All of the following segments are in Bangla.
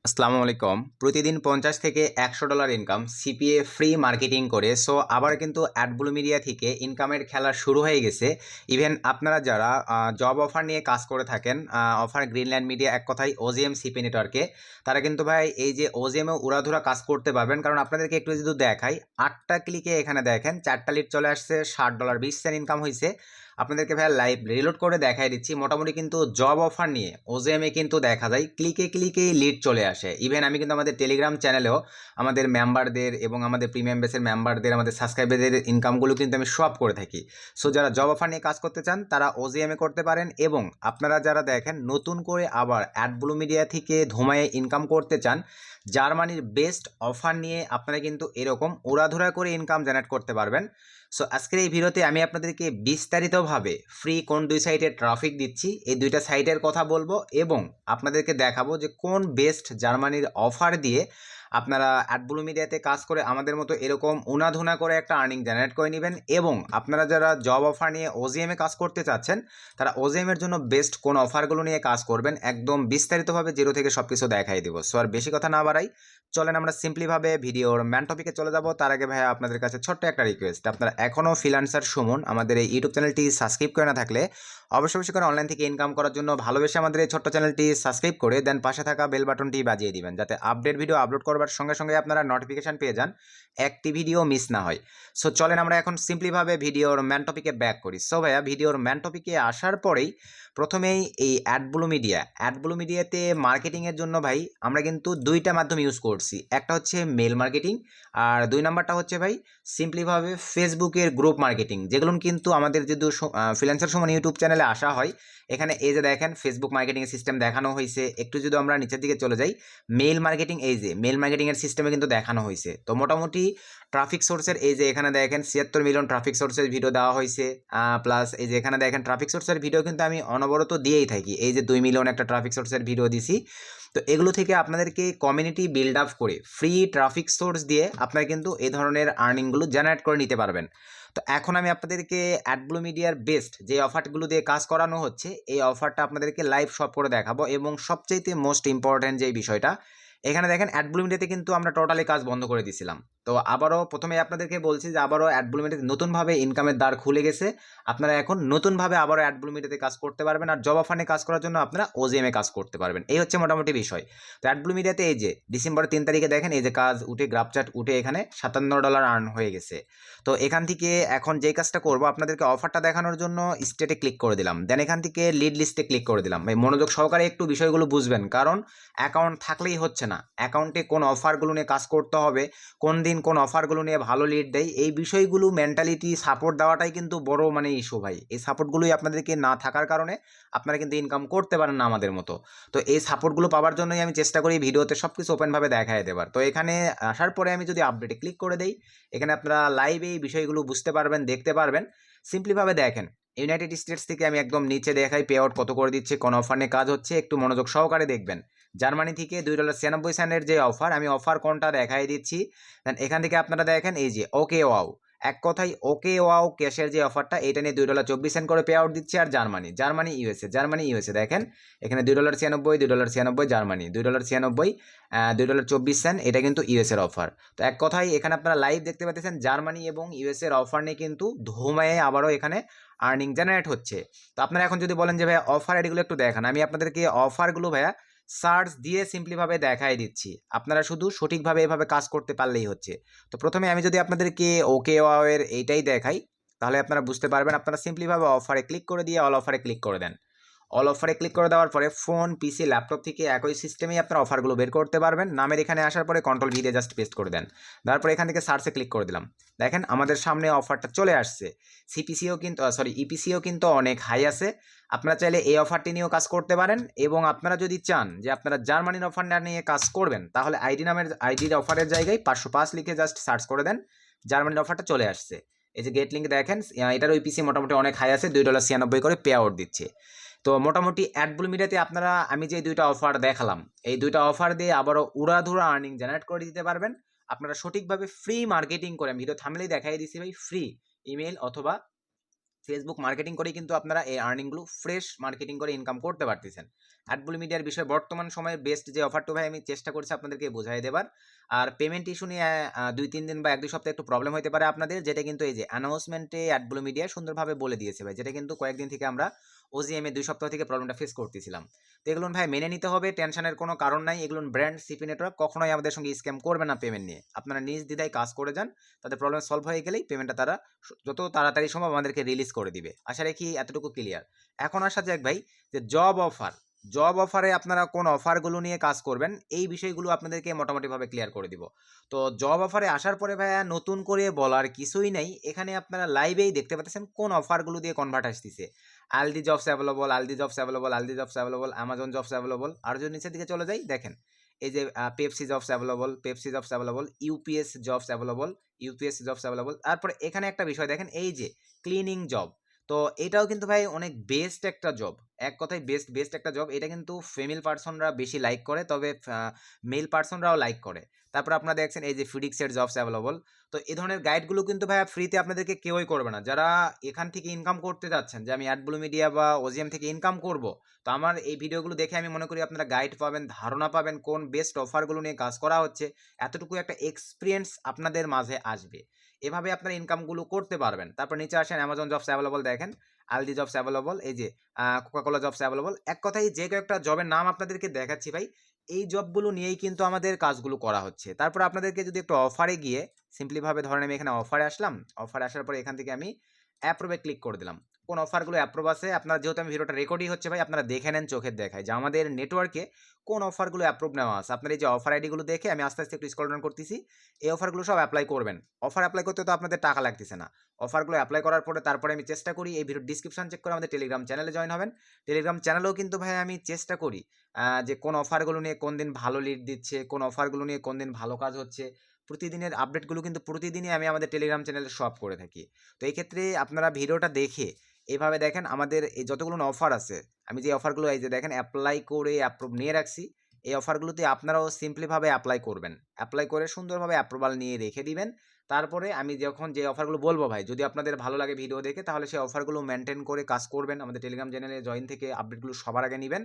আসসালামু আলাইকুম। প্রতিদিন 50 থেকে $100 ইনকাম সিপিএ ফ্রি মার্কেটিং করে আবার কিন্তু অ্যাডব্লু মিডিয়া থেকে ইনকামের খেলা শুরু হয়ে গেছে। ইভেন আপনারা যারা জব অফার নিয়ে কাজ করে থাকেন, অফার গ্রিনল্যান্ড মিডিয়া, এক কথায় ওজিএম সিপি নেটওয়ার্কে, তারা কিন্তু ভাই এই যে ওজিএমে উড়াধুরা কাজ করতে পারবেন। কারণ আপনাদেরকে একটু যদি দেখাই, 8টা ক্লিকে এখানে দেখেন 4টা লিড চলে আসছে, $60.20 ইনকাম হয়েছে। আপনাদেরকে ভাই লাইভ রিলোড করে দেখাই দিচ্ছি। মোটামুটি কিন্তু জব অফার নিয়ে ওজেএমে কিন্তু দেখা যায় ক্লিকে ক্লিকেই লিড চলে আসে। ইভেন আমি কিন্তু আমাদের টেলিগ্রাম চ্যানেলেও আমাদের মেম্বারদের এবং আমাদের প্রিমিয়াম বেসের মেম্বারদের, আমাদের সাবস্ক্রাইবারদের ইনকামগুলো কিন্তু আমি সব করে থাকি। যারা জব অফার নিয়ে কাজ করতে চান তারা ওজিএমে করতে পারেন, এবং আপনারা যারা দেখেন নতুন করে আবার অ্যাডব্লু মিডিয়া থেকে ধুমায়ে ইনকাম করতে চান, জার্মানির বেস্ট অফার নিয়ে আপনারা কিন্তু এরকম উড়াধুরা করে ইনকাম জেনারেট করতে পারবেন। আজকের এই ভিডিওতে আমি আপনাদেরকে বিস্তারিতভাবে ফ্রি কোন দুই সাইটে ট্রাফিক দিচ্ছি, এই দুইটা সাইটের কথা বলবো, এবং আপনাদেরকে দেখাবো যে কোন বেস্ট জার্মানির অফার দিয়ে আপনারা অ্যাডব্লু মিডিয়াতে কাজ করে আমাদের মতো এরকম উনাধুনা করে একটা আর্নিং জেনারেট করে নেবেন। এবং আপনারা যারা জব অফার নিয়ে ওজিএমে কাজ করতে চাচ্ছেন, তারা ওজিএমের জন্য বেস্ট কোন অফারগুলো নিয়ে কাজ করবেন, একদম বিস্তারিতভাবে জিরো থেকে সব কিছু দেখাই দেবো। আর বেশি কথা না বাড়াই, চলেন আমরা সিম্পলিভাবে ভিডিওর ম্যান টপিকে চলে যাব। তার আগে ভাইয়া আপনাদের কাছে ছোট্ট একটা রিকোয়েস্ট, আপনারা এখনও ফ্রিল্যান্সার সুমন আমাদের এই ইউটিউব চ্যানেলটি সাবস্ক্রাইব করে না থাকলে অবশ্যই করে অনলাইন থেকে ইনকাম করার জন্য ভালোবেসে আমাদের এই ছোট্ট চ্যানেলটি সাবস্ক্রাইব করে দেন, পাশে থাকা বেল বাটনটি বাজিয়ে দিবেন, যাতে আপডেট ভিডিও আপলোড করবার সঙ্গে সঙ্গে আপনারা নোটিফিকেশন পেয়ে যান, একটি ভিডিও মিস না হয়। চলেন আমরা এখন সিম্পলিভাবে ভিডিওর ম্যান টপিকে ব্যাক করি। ভাইয়া ভিডিওর ম্যান টপিকে আসার পরেই প্রথমেই এই অ্যাডব্লু মিডিয়াতে মার্কেটিংয়ের জন্য ভাই আমরা কিন্তু দুইটা মাধ্যম ইউজ করছি। একটা হচ্ছে মেল মার্কেটিং, আর দুই নাম্বারটা হচ্ছে ভাই সিম্পলিভাবে ফেসবুকের গ্রুপ মার্কেটিং, যেগুলো কিন্তু আমাদের যদি ফ্রিল্যান্সার সুমন ইউটিউব চ্যানেলে আসা হয়, এখানে এই যে দেখেন ফেসবুক মার্কেটিংয়ের সিস্টেম দেখানো হয়েছে। একটু যদি আমরা নিচের দিকে চলে যাই, মেল মার্কেটিং, এই যে মেল মার্কেটিংয়ের সিস্টেমে কিন্তু দেখানো হয়েছে। তো মোটামুটি ট্রাফিক সোর্সের এই যে এখানে দেখেন 76 মিলিয়ন ট্রাফিক সোর্সের ভিডিও দেওয়া হয়েছে, প্লাস এই যে এখানে দেখেন ট্রাফিক সোর্সের ভিডিও কিন্তু আমি অনবরত দিয়েই থাকি। এই যে 2 মিলিয়ন একটা ট্রাফিক সোর্সের ভিডিও দিছি। তো এগুলো থেকে আপনাদেরকে কমিউনিটি বিল্ড আপ করে ফ্রি ট্রাফিক সোর্স দিয়ে আপনারা কিন্তু এই ধরনের আর্নিংগুলো জেনারেট করে নিতে পারবেন। তো এখন আমি আপনাদেরকে অ্যাডব্লু মিডিয়ার বেস্ট যে অফারগুলো দিয়ে কাজ করানো হচ্ছে, এই অফারটা আপনাদেরকে লাইভ সব করে দেখাবো। এবং সবচাইতে মোস্ট ইম্পর্ট্যান্ট যে বিষয়টা, এখানে দেখেন অ্যাডব্লু মিডিয়াতে কিন্তু আমরা টোটালি কাজ বন্ধ করে দিয়েছিলাম। তো আবারও প্রথমে আপনাদেরকে বলছি যে আবারও অ্যাডব্লু মিডিয়াতে নতুনভাবে ইনকামের দ্বার খুলে গেছে। আপনারা এখন নতুনভাবে আবারও অ্যাডব্লু মিডিয়াতে কাজ করতে পারবেন, আর জব অফারে কাজ করার জন্য আপনারা ওজিএমে কাজ করতে পারবেন। এই হচ্ছে মোটামুটি বিষয়। তো অ্যাডব্লু মিডিয়াতে এই যে ডিসেম্বরের 3 তারিখে দেখেন এই যে কাজ উঠে, গ্রাফচার্ট উঠে এখানে $57 আর্ন হয়ে গেছে। তো এখান থেকে এখন যেই কাজটা করবো, আপনাদেরকে অফারটা দেখানোর জন্য স্টেটে ক্লিক করে দিলাম, দেন এখান থেকে লিড লিস্টে ক্লিক করে দিলাম। ভাই মনোযোগ সহকারে একটু বিষয়গুলো বুঝবেন, কারণ অ্যাকাউন্ট থাকলেই হচ্ছে না। অ্যাকাউন্টে কোন অফারগুলো নিয়ে কাজ করতে হবে, কোন দিন কোন অফারগুলো নিয়ে ভালো লিড দেয়, এই বিষয়গুলো মেন্টালিটি সাপোর্ট দেওয়াটাই কিন্তু বড় ইস্যু ভাই। এই সাপোর্টগুলোই আপনাদেরকে না থাকার কারণে আপনারা কিন্তু ইনকাম করতে পারেন না আমাদের মতো। তো এই সাপোর্টগুলো পাওয়ার জন্যই আমি চেষ্টা করি ভিডিওতে সব কিছু ওপেনভাবে দেখায় দেবার। তো এখানে আসার পরে আমি যদি আপডেটে ক্লিক করে দেই, এখানে আপনারা লাইভে এই বিষয়গুলো বুঝতে পারবেন, দেখতে পারবেন। সিম্পলিভাবে দেখেন, ইউনাইটেড স্টেটস থেকে আমি একদম নিচে দেখাই পে আউট কত করে দিচ্ছে, কোন অফার নিয়ে কাজ হচ্ছে, একটু মনোযোগ সহকারে দেখবেন। জার্মানি থেকে $2.96 যে অফার, আমি অফার কোনটা দেখাই দিচ্ছি। দেন এখান থেকে আপনারা দেখেন এই যে ওকে ওয়াও, এক কথায় ওকে ওয়াও ক্যাশের যে অফারটা, এটা নিয়ে $2.24 করে পে আউট দিচ্ছে। আর জার্মানি ইউএসএ দেখেন এখানে $2.96 জার্মানি, $2.96 এটা কিন্তু ইউএসএর অফার। তো এক কথায় এখানে আপনারা লাইভ দেখতে পাচ্ছেন জার্মানি এবং ইউএসএর অফার নিয়ে কিন্তু ধুমায়ে আবারও এখানে আর্নিং জেনারেট হচ্ছে। তো আপনারা এখন যদি বলেন যে ভাইয়া অফার এগুলো একটু দেখান, আমি আপনাদেরকে অফারগুলো ভাইয়া সার্চ দিয়ে সিম্পলিভাবে দেখাই দিচ্ছি। আপনারা শুধু সঠিকভাবে এভাবে কাজ করতে পারলেই হচ্ছে। তো প্রথমে আমি যদি আপনাদেরকে ওকে ওয়াও এর এইটাই দেখাই, তাহলে আপনারা বুঝতে পারবেন। আপনারা সিম্পলিভাবে অফারে ক্লিক করে দিয়ে অল অফারে ক্লিক করে দেন। অল অফারে ক্লিক করে দেওয়ার পরে ফোন, পিসি, ল্যাপটপ থেকে একই সিস্টেমেই আপনারা অফারগুলো বের করতে পারবেন। নামের এখানে আসার পরে কন্ট্রোল ভি দিয়ে জাস্ট পেস্ট করে দেন। তারপরে এখান থেকে সার্চে ক্লিক করে দিলাম। দেখেন আমাদের সামনে অফারটা চলে আসছে। সিপিসিও কিন্তু ইপিসিও কিন্তু অনেক হাই আছে। আপনারা চাইলে এই অফারটি নিয়েও কাজ করতে পারেন, এবং আপনারা যদি চান যে আপনারা জার্মানির অফারটা নিয়ে কাজ করবেন, তাহলে আইডির অফারের জায়গায় 505 লিখে জাস্ট সার্চ করে দেন, জার্মানির অফারটা চলে আসছে। এই যে গেট লিঙ্ক দেখেন, এটার ইপিসি মোটামুটি অনেক হাই আছে, $2.96 করে পে আউট দিচ্ছে। তো মোটামুটি অ্যাডব্লু মিডিয়াতে আপনারা আমি যে দুইটা অফার দেখালাম, এই দুইটা অফার দিয়ে আবারও উড়াধুরা আর্নিং জেনারেট করে দিতে পারবেন। আপনারা সঠিকভাবে ফ্রি মার্কেটিং করে, ভিডিও থামলেই দেখাই দিছি ভাই, ফ্রি ইমেল অথবা ফেসবুক মার্কেটিং করেই কিন্তু আপনারা এই আর্নিংগুলো ফ্রেশ মার্কেটিং করে ইনকাম করতে পারতেছেন। অ্যাডবুল মিডিয়ার বিষয়ে বর্তমান সময়ে বেস্ট যে অফারটা ভাই আমি চেষ্টা করছি আপনাদেরকে বোঝাই দেবার। আর পেমেন্ট ইস্যু নিয়ে 2-3 দিন বা 1-2 সপ্তাহ একটু প্রবলেম হতে পারে আপনাদের, যেটা কিন্তু এই যে অ্যানাউন্সমেন্টে অ্যাডবুল মিডিয়া সুন্দরভাবে বলে দিয়েছে ভাই, যেটা কিন্তু কয়েকদিন থেকে আমরা ওজিএমে 2 সপ্তাহ থেকে প্রবলেমটা ফেস করতেছিলাম। তো এগুলো ভাই মেনে নিতে হবে, টেনশনের কোনো কারণ নাই। এগুলো ব্র্যান্ড সিপি নেটওয়ার্ক কখনোই আমাদের সঙ্গে স্ক্যাম করবে না পেমেন্ট নিয়ে। আপনারা নিজ দ্বিধায় কাজ করে যান, তাদের প্রবলেম সলভ হয়ে গেলেই পেমেন্টটা তারা যত তাড়াতাড়ি সম্ভব আমাদেরকে রিলিজ করে দিবে। আশা রাখি এতটুকু ক্লিয়ার। এখন আসা যাক ভাই যে জব অফারে আপনারা কোন অফারগুলো নিয়ে কাজ করবেন, এই বিষয়গুলো আপনাদেরকে মোটামুটিভাবে ক্লিয়ার করে দিব। তো জব অফারে আসার পরে ভাইয়া নতুন করে বলার কিছুই নাই, এখানে আপনারা লাইভেই দেখতে পাচ্ছেন কোন অফারগুলো দিয়ে কনভার্ট আসতেছে। Aldi jobs available, Aldi jobs available, Aldi jobs available, Amazon jobs available. আর যদি নিচের দিকে চলে যাই দেখেন এই যে Pepsi jobs available, Pepsi jobs available, UPS jobs available, UPS jobs available. তারপরে এখানে একটা বিষয় দেখেন এই যে ক্লিনিং জব, তো এটাও কিন্তু ভাই অনেক বেস্ট একটা জব, এক কথায় বেস্ট একটা জব। এটা কিন্তু ফিমেল পার্সনরা বেশি লাইক করে, তবে মেল পার্সনরাও লাইক করে। তারপর আপনারা দেখছেন এই যে ফিডিক্সের জবস অ্যাভেলেবল। তো এই ধরনের গাইডগুলো কিন্তু ভাইয়া ফ্রিতে আপনাদেরকে কেউই করবে না। যারা এখান থেকে ইনকাম করতে যাচ্ছেন যে আমি অ্যাডব্লু মিডিয়া বা ওজিএম থেকে ইনকাম করব, তো আমার এই ভিডিওগুলো দেখে আমি মনে করি আপনারা গাইড পাবেন, ধারণা পাবেন কোন বেস্ট অফারগুলো নিয়ে কাজ করা হচ্ছে। এতটুকু একটা এক্সপিরিয়েন্স আপনাদের মাঝে আসবে, এভাবে আপনারা ইনকামগুলো করতে পারবেন। তারপর নিচে আসেন অ্যামাজন জবস অ্যাভেলেবল, দেখেন আলদি জবস অ্যাভেলেবল, এই যে কোকাকোলা জবস অ্যাভেলেবল। এক কথায় যে কয়েকটা জবের নাম আপনাদেরকে দেখাচ্ছি ভাই, এই জবগুলো নিয়েই কিন্তু আমাদের কাজগুলো করা হচ্ছে। তারপর আপনাদেরকে যদি একটু অফারে গিয়ে সিম্পলিভাবে ধরেন আমি এখানে অফারে আসলাম, অফারে আসার পরে এখান থেকে আমি অ্যাপ্রুভে ক্লিক করে দিলাম। কোন অফারগুলো অ্যাপ্রুভ আছে, আপনারা যেহেতু আমি ভিডিওটা রেকর্ডই হচ্ছে ভাই, আপনারা দেখে নেন চোখের দেখায় যে আমাদের নেটওয়ার্কে কোন অফারগুলো অ্যাপ্রুভ নেওয়া আছে। আপনার এই যে অফার আইডিগুলো দেখে আমি আস্তে আস্তে একটু স্ক্রল ডাউন করতেছি, এই অফারগুলো সব অ্যাপ্লাই করবেন। অফার অ্যাপ্লাই করতে তো আপনাদের টাকা লাগতেছে না। অফারগুলো অ্যাপ্লাই করার পরে তারপরে আমি চেষ্টা করি এই ভিডিওর ডিসক্রিপশন চেক করে আমাদের টেলিগ্রাম চ্যানেলে জয়েন হবেন। টেলিগ্রাম চ্যানেলেও কিন্তু ভাই আমি চেষ্টা করি যে কোন অফারগুলো নিয়ে কোন দিন ভালো লিড দিচ্ছে, কোন অফারগুলো নিয়ে কোন দিন ভালো কাজ হচ্ছে, প্রতিদিনের আপডেটগুলো কিন্তু প্রতিদিনই আমি আমাদের টেলিগ্রাম চ্যানেলে সব করে থাকি। তো এই ক্ষেত্রে আপনারা ভিডিওটা দেখে এভাবে দেখেন আমাদের এই যতগুলো অফার আছে, আমি যে অফারগুলো এই যে দেখেন অ্যাপ্লাই করে অ্যাপ্রুভ নিয়ে রাখছি, এই অফারগুলোতে আপনারাও সিম্পলিভাবে অ্যাপ্লাই করবেন। অ্যাপ্লাই করে সুন্দরভাবে অ্যাপ্রুভাল নিয়ে রেখে দিবেন। তারপরে আমি যখন যে অফারগুলো বলবো ভাই, যদি আপনাদের ভালো লাগে ভিডিও দেখে, তাহলে সেই অফারগুলো মেনটেন করে কাজ করবেন। আমাদের টেলিগ্রাম চ্যানেলে জয়েন থেকে আপডেটগুলো সবার আগে নেবেন।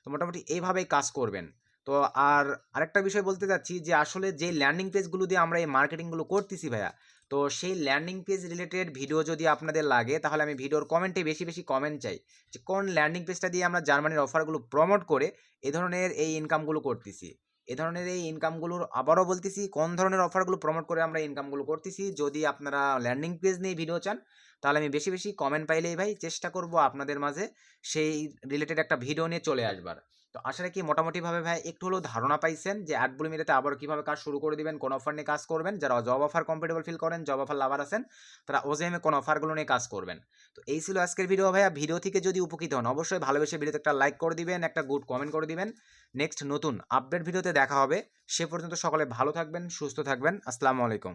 তো মোটামুটি এইভাবেই কাজ করবেন। তো আর আরেকটা বিষয় বলতে চাচ্ছি যে আসলে যে ল্যান্ডিং পেজগুলো দিয়ে আমরা এই মার্কেটিংগুলো করতেছি ভাইয়া, তো সেই ল্যান্ডিং পেজ রিলেটেড ভিডিও যদি আপনাদের লাগে, তাহলে আমি ভিডিওর কমেন্টে বেশি বেশি কমেন্ট চাই যে কোন ল্যান্ডিং পেজটা দিয়ে আমরা জার্মানির অফারগুলো প্রমোট করে এ ধরনের এই ইনকামগুলো করতেছি। এ ধরনের এই ইনকামগুলোর আবারও বলতেছি, কোন ধরনের অফারগুলো প্রমোট করে আমরা ইনকামগুলো করতেছি। যদি আপনারা ল্যান্ডিং পেজ নিয়ে ভিডিও চান, তাহলে আমি বেশি বেশি কমেন্ট পাইলেই ভাই চেষ্টা করব আপনাদের মাঝে সেই রিলেটেড একটা ভিডিও নিয়ে চলে আসবার। তো আশা রাখি মোটামুটিভাবে ভাই একটু হলেও ধারণা পাইছেন যে অ্যাডব্লু মিডিয়াতে আবার কীভাবে কাজ শুরু করে দিবেন, কোন অফার নিয়ে কাজ করবেন। যারা জব অফার কমফোর্টেবল ফিল করেন, জব অফার লাভার আছেন, তারা ওজেএমে কোন অফারগুলো নিয়ে কাজ করবেন। তো এই ছিল আজকের ভিডিও ভাইয়া। ভিডিও থেকে যদি উপকৃত হন, অবশ্যই ভালোবেসে ভিডিওতে একটা লাইক করে দিবেন, একটা গুড কমেন্ট করে দিবেন। নেক্সট নতুন আপডেট ভিডিওতে দেখা হবে। সে পর্যন্ত সকলে ভালো থাকবেন, সুস্থ থাকবেন। আসসালামু আলাইকুম।